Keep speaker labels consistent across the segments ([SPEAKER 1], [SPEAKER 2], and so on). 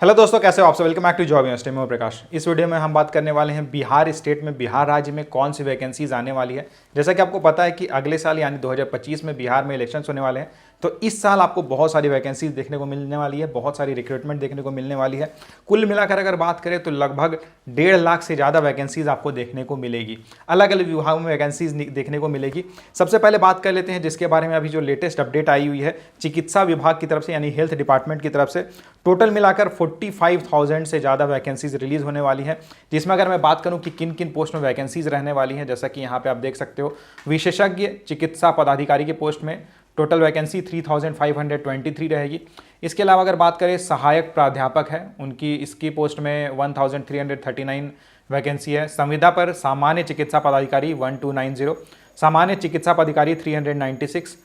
[SPEAKER 1] Hello दोस्तों, कैसे हो आप सब। Welcome back to job university में प्रकाश। इस वीडियो में हम बात करने वाले हैं बिहार स्टेट में, बिहार राज्य में कौन सी वैकेंसीज आने वाली है। जैसा कि आपको पता है कि अगले साल यानी 2025 में बिहार में इलेक्शंस होने वाले हैं, तो इस साल आपको बहुत सारी वैकेंसीज देखने को मिलने वाली है, बहुत सारी रिक्रूटमेंट देखने को मिलने वाली है। कुल मिलाकर अगर बात करें तो लगभग 1.5 लाख से ज़्यादा वैकेंसीज आपको देखने को मिलेगी, अलग अलग विभागों में वैकेंसीज देखने को मिलेगी। सबसे पहले बात कर लेते हैं जिसके बारे में अभी जो लेटेस्ट अपडेट आई हुई है चिकित्सा विभाग की तरफ से, यानी हेल्थ डिपार्टमेंट की तरफ से। टोटल मिलाकर 45,000 से ज़्यादा वैकेंसीज रिलीज होने वाली है, जिसमें अगर मैं बात करूं कि किन किन पोस्ट में वैकेंसीज रहने वाली हैं, जैसा कि यहां पे आप देख सकते हो, विशेषज्ञ चिकित्सा पदाधिकारी के पोस्ट में टोटल वैकेंसी 3,523 रहेगी। इसके अलावा अगर बात करें सहायक प्राध्यापक है, उनकी इसकी पोस्ट में 1,339 वैकेंसी है। संविदा पर सामान्य चिकित्सा पदाधिकारी 1290, सामान्य चिकित्सा पदाधिकारी 396,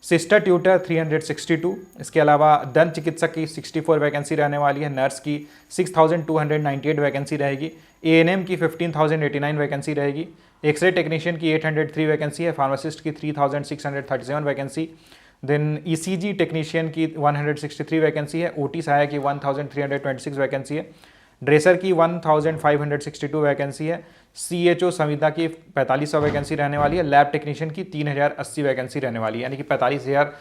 [SPEAKER 1] सिस्टर ट्यूटर 362। इसके अलावा दंत चिकित्सक की 64 वैकेंसी रहने वाली है। नर्स की 6,298 वैकेंसी रहेगी। एएनएम की 15,089 वैकेंसी रहेगी। एक्सरे टेक्नीशियन की 803 वैकेंसी है। फार्मासिस्ट की 3,637 वैकेंसी। देन ईसीजी टेक्नीशियन की 163 वैकेंसी है। ओटी सहायक की 1,326 वैकेंसी है। ड्रेसर की 1,562 वैकेंसी है। सीएचओ संविदा की 4500 वैकेंसी रहने वाली है। लैब टेक्नीशियन की 3,080 वैकेंसी रहने वाली है, यानी कि 45,000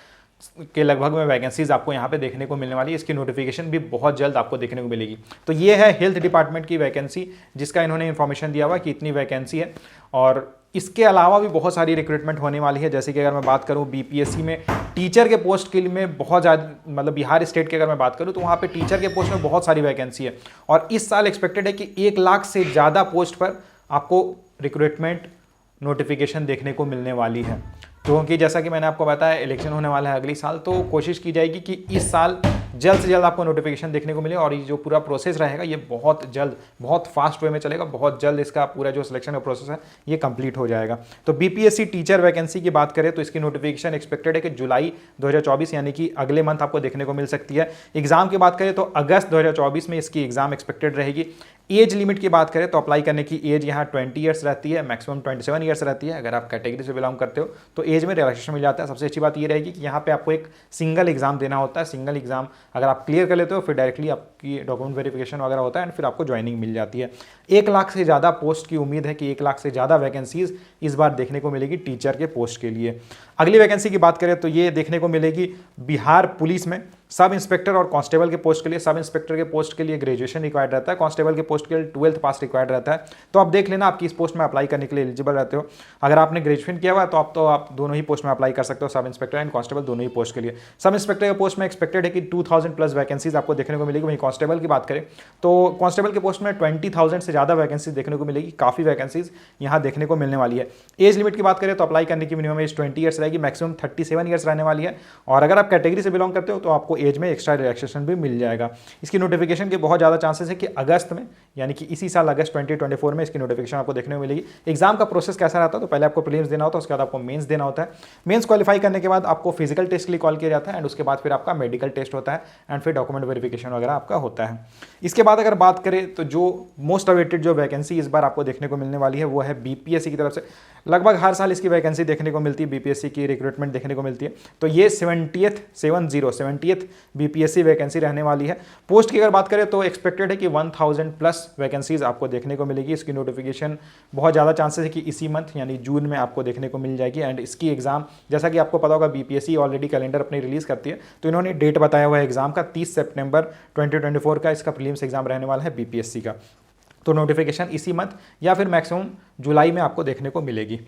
[SPEAKER 1] के लगभग में वैकेंसीज आपको यहाँ पे देखने को मिलने वाली है। इसकी नोटिफिकेशन भी बहुत जल्द आपको देखने को मिलेगी। तो ये है हेल्थ डिपार्टमेंट की वैकेंसी, जिसका इन्होंने इन्फॉर्मेशन दिया हुआ कि इतनी वैकेंसी है। और इसके अलावा भी बहुत सारी रिक्रूटमेंट होने वाली है। जैसे कि अगर मैं बात करूँ बीपीएससी में टीचर के पोस्ट के लिए में बहुत ज़्यादा, मतलब बिहार स्टेट की अगर मैं बात करूँ तो वहाँ पे टीचर के पोस्ट में बहुत सारी वैकेंसी है। और इस साल एक्सपेक्टेड है कि 1 लाख से ज़्यादा पोस्ट पर आपको रिक्रूटमेंट नोटिफिकेशन देखने को मिलने वाली है। क्योंकि जैसा कि मैंने आपको बताया इलेक्शन होने वाला है अगली साल, तो कोशिश की जाएगी कि इस साल जल्द से जल्द आपको नोटिफिकेशन देखने को मिले। और ये जो पूरा प्रोसेस रहेगा ये बहुत जल्द, बहुत फास्ट वे में चलेगा। बहुत जल्द इसका पूरा जो सिलेक्शन का प्रोसेस है ये कंप्लीट हो जाएगा। तो बीपीएससी टीचर वैकेंसी की बात करें तो इसकी नोटिफिकेशन एक्सपेक्टेड है कि जुलाई 2024 यानी कि अगले मंथ आपको देखने को मिल सकती है। एग्जाम की बात करें तो अगस्त 2024 में इसकी एग्जाम एक्सपेक्टेड रहेगी। एज लिमिट की बात करें तो अप्लाई करने की एज यहाँ 20 ईयर्स रहती है, मैक्सिमम 27 ईयर्स रहती है। अगर आप कैटेगरी से बिलोंग करते हो तो एज में रिलैक्सेशन मिल जाता है। सबसे अच्छी बात ये रहेगी कि यहाँ पे आपको एक सिंगल एग्जाम देना होता है। सिंगल एग्जाम अगर आप क्लियर कर लेते हो फिर डायरेक्टली आपकी डॉक्यूमेंट वेरिफिकेशन वगैरह होता है एंड फिर आपको ज्वाइनिंग मिल जाती है। 1 लाख से ज़्यादा पोस्ट की उम्मीद है कि 1 लाख से ज़्यादा वैकेंसीज इस बार देखने को मिलेगी टीचर के पोस्ट के लिए। अगली वैकेंसी की बात करें तो ये देखने को मिलेगी बिहार पुलिस में सब इंस्पेक्टर और कांस्टेबल के पोस्ट के लिए। सब इंस्पेक्टर के पोस्ट के लिए ग्रेजुएशन रिक्वायर्ड रहता है, कांस्टेबल के पोस्ट के लिए 12th पास रिक्वायर्ड रहता है। तो आप देख लेना आप किस पोस्ट में अप्लाई करने के लिए एलिजिबल रहते हो। अगर आपने ग्रेजुएशन किया हुआ है तो आप दोनों ही पोस्ट में अप्लाई कर सकते हो, सब इंस्पेक्टर एंड कांस्टेबल दोनों ही पोस्ट के लिए। सब इंस्पेक्टर के पोस्ट में एक्सपेक्टेड है कि 2,000 प्लस वैकेंसीज आपको देखने को मिलेगी। वहीं कांस्टेबल की बात करें तो कांस्टेबल के पोस्ट में 20,000 से ज़्यादा वैकेंसीज देखने को मिलेगी। काफ़ी वैकेंसीज यहाँ देखने को मिलने वाली है। एज लिमिट की बात करें तो अप्लाई करने की मिनिमम एज 20 ईयर्स रहेगी, मैक्सिमम 37 ईयर्स रहने वाली है। और अगर आप कैटेगरी से बिलोंग करते हो तो आपको एज में एक्स्ट्रा रिलैक्सेशन भी मिल जाएगा। इसकी नोटिफिकेशन के बहुत ज़्यादा चांसेस है कि अगस्त में, यानी कि इसी साल अगस्त 2024 में इसकी नोटिफिकेशन आपको देखने को मिलेगी। एग्जाम का प्रोसेस कैसा रहता है तो पहले आपको प्रीलिम्स देना होता है, उसके बाद आपको मेंस देना होता है। मेंस क्वालिफाई करने के बाद आपको फिजिकल टेस्ट के लिए कॉल किया जाता है एंड उसके बाद फिर आपका मेडिकल टेस्ट होता है एंड फिर डॉक्यूमेंट वेरिफिकेशन वगैरह आपका होता है। इसके बाद अगर बात करें तो जो मोस्ट अवेटेड जो वैकेंसी इस बार आपको देखने को मिलने वाली है वो है बीपीएससी की तरफ से। लगभग हर साल इसकी वैकेंसी देखने को मिलती है, बीपीएससी की रिक्रूटमेंट देखने को मिलती है। तो ये 70th बीपीएससी वैकेंसी रहने वाली है। पोस्ट की अगर बात करें तो एक्सपेक्टेड है कि 1,000 प्लस वैकेंसीज आपको देखने को मिलेगी। इसकी नोटिफिकेशन बहुत ज़्यादा चांसेस है कि इसी मंथ यानी जून में आपको देखने को मिल जाएगी। एंड इसकी एग्जाम, जैसा कि आपको पता होगा बीपीएससी ऑलरेडी कैलेंडर अपनी रिलीज करती है, तो इन्होंने डेट बताया हुआ है एग्जाम का 30 सितंबर 2024 का इसका प्रीलिम्स एग्जाम रहने वाला है बीपीएससी का। तो नोटिफिकेशन इसी मंथ या फिर मैक्सिमम जुलाई में आपको देखने को मिलेगी।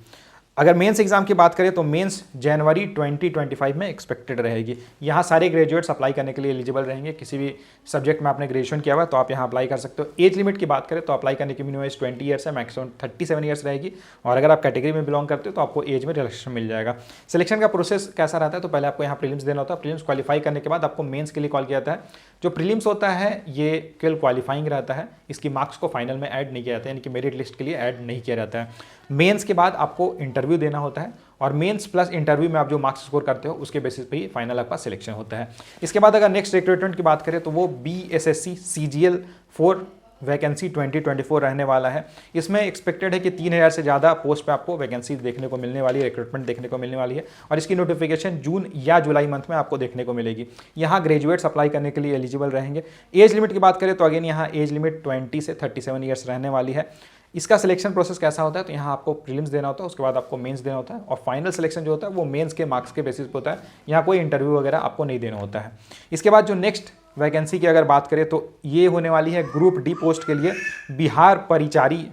[SPEAKER 1] अगर मेंस एग्जाम की बात करें तो मेंस जनवरी 2025 में एक्सपेक्टेड रहेगी। यहाँ सारे ग्रेजुएट्स अप्लाई करने के लिए एलिजिबल रहेंगे। किसी भी सब्जेक्ट में आपने ग्रेजुएशन किया हुआ है तो आप यहाँ अप्लाई कर सकते हो। एज लिमिट की बात करें तो अप्लाई करने की मिनिमम एज 20 ईयर्स है, मैक्सिमम 37 ईयर्स रहेगी। और अगर आप कैटेगरी में बिलोंग करते हो तो आपको एज में रिलैक्सेशन मिल जाएगा। सिलेक्शन का प्रोसेस कैसा रहता है तो पहले आपको यहाँ प्रीलिम्स देना होता है। प्रीलिम्स क्वालिफाई करने के बाद आपको मेन्स के लिए कॉल किया जाता है। जो प्रीलिम्स होता है ये केवल क्वालिफाइंग रहता है, इसकी मार्क्स को फाइनल में ऐड नहीं किया जाता है, यानी कि मेरिट लिस्ट के लिए ऐड नहीं किया जाता है। मेंस के बाद आपको इंटरव्यू देना होता है और मेंस प्लस इंटरव्यू में आप जो मार्क्स स्कोर करते हो उसके बेसिस पे ही फाइनल आपका सिलेक्शन होता है। इसके बाद अगर नेक्स्ट रिक्रूटमेंट की बात करें तो वो बीएसएससी CGL 4 वैकेंसी 2024 रहने वाला है। इसमें एक्सपेक्टेड है कि 3000 से ज़्यादा पोस्ट पे आपको वैकेंसी देखने को मिलने वाली है, रिक्रूटमेंट देखने को मिलने वाली है और इसकी नोटिफिकेशन जून या जुलाई मंथ में आपको देखने को मिलेगी। यहाँ ग्रेजुएट्स अप्लाई करने के लिए एलिजिबल रहेंगे। एज लिमिट की बात करें तो अगेन यहाँ एज लिमिट 20 से 37 ईयर्स रहने वाली है। इसका सिलेक्शन प्रोसेस कैसा होता है, तो यहाँ आपको प्रीलिम्स देना होता है, उसके बाद आपको मेंस देना होता है और फाइनल सिलेक्शन जो होता है वो मेंस के मार्क्स के बेसिस पे होता है। यहाँ कोई इंटरव्यू वगैरह आपको नहीं देना होता है। इसके बाद जो नेक्स्ट वैकेंसी की अगर बात करें तो ये होने वाली है ग्रुप डी पोस्ट के लिए बिहार परिचारी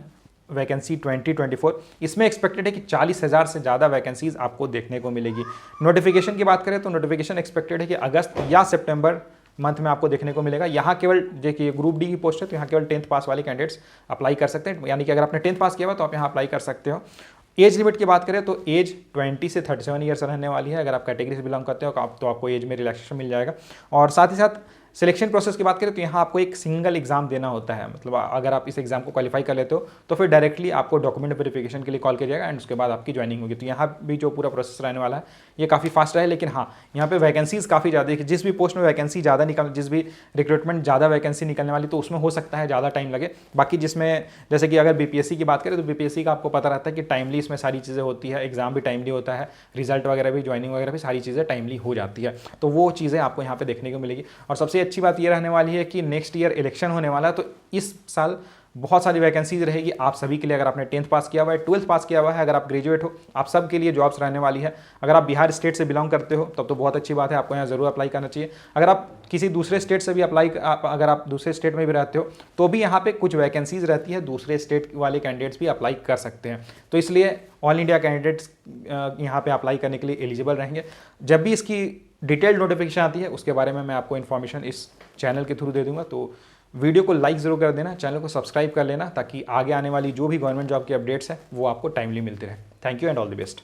[SPEAKER 1] वैकेंसी 2024। इसमें एक्सपेक्टेड है कि 40,000 से ज़्यादा वैकेंसीज आपको देखने को मिलेगी। नोटिफिकेशन की बात करें तो नोटिफिकेशन एक्सपेक्टेड है कि अगस्त या सितंबर मंथ में आपको देखने को मिलेगा। यहाँ केवल देखिए ग्रुप डी की पोस्ट है तो यहाँ केवल 10th पास वाले कैंडिडेट्स अप्लाई कर सकते हैं, यानी कि अगर आपने 10th पास किया हुआ तो आप यहाँ अप्लाई कर सकते हो। एज लिमिट की बात करें तो एज 20 से 37 ईयर्स रहने वाली है। अगर आप कैटेगरी से बिलोंग करते हो तो आपको एज में रिलैक्सेशन मिल जाएगा। और साथ ही साथ सिलेक्शन प्रोसेस की बात करें तो यहाँ आपको एक सिंगल एग्जाम देना होता है, मतलब अगर आप इस एग्जाम को क्वालिफाई कर लेते हो तो फिर डायरेक्टली आपको डॉक्यूमेंट वेरिफिकेशन के लिए कॉल किया जाएगा एंड उसके बाद आपकी ज्वाइनिंग होगी। तो यहाँ भी जो पूरा प्रोसेस रहने वाला है ये काफ़ी फास्ट है, लेकिन हाँ यहाँ पे वैकेंसीज काफ़ी ज़्यादा है। जिस भी पोस्ट में वैकेंसी ज़्यादा निकल, जिस भी रिक्रूटमेंट ज़्यादा वैकेंसी निकलने वाली तो उसमें हो सकता है ज़्यादा टाइम लगे। बाकी जिसमें जैसे कि अगर बीपीएससी की बात करें तो बीपीएससी का आपको पता रहता है कि टाइमली इसमें सारी चीज़ें होती है, एग्जाम भी टाइमली होता है, रिजल्ट वगैरह भी, ज्वाइनिंग वगैरह भी सारी चीज़ें टाइमली हो जाती है। तो वो चीज़ें आपको यहाँ पे देखने को मिलेगी। और सबसे अच्छी बात ये रहने वाली है कि नेक्स्ट ईयर इलेक्शन होने वाला है तो इस साल बहुत सारी वैकेंसीज रहेगी आप सभी के लिए। अगर आपने 10th पास किया हुआ है, 12th पास किया हुआ है, अगर आप ग्रेजुएट हो, आप सब के लिए जॉब्स रहने वाली है। अगर आप बिहार स्टेट से बिलोंग करते हो तब तो बहुत अच्छी बात है, आपको यहाँ जरूर अप्लाई करना चाहिए। अगर आप किसी दूसरे स्टेट से भी अगर आप दूसरे स्टेट में भी रहते हो तो भी यहाँ पे कुछ वैकेंसीज रहती है, दूसरे स्टेट वाले कैंडिडेट्स भी अप्लाई कर सकते हैं। तो इसलिए ऑल इंडिया कैंडिडेट्स यहाँ पे अप्लाई करने के लिए एलिजिबल रहेंगे। जब भी इसकी डिटेल्ड नोटिफिकेशन आती है उसके बारे में मैं आपको इन्फॉर्मेशन इस चैनल के थ्रू दे दूंगा। तो वीडियो को लाइक ज़रूर कर देना, चैनल को सब्सक्राइब कर लेना ताकि आगे आने वाली जो भी गवर्नमेंट जॉब की अपडेट्स हैं वो आपको टाइमली मिलते रहे। Thank you and all the best.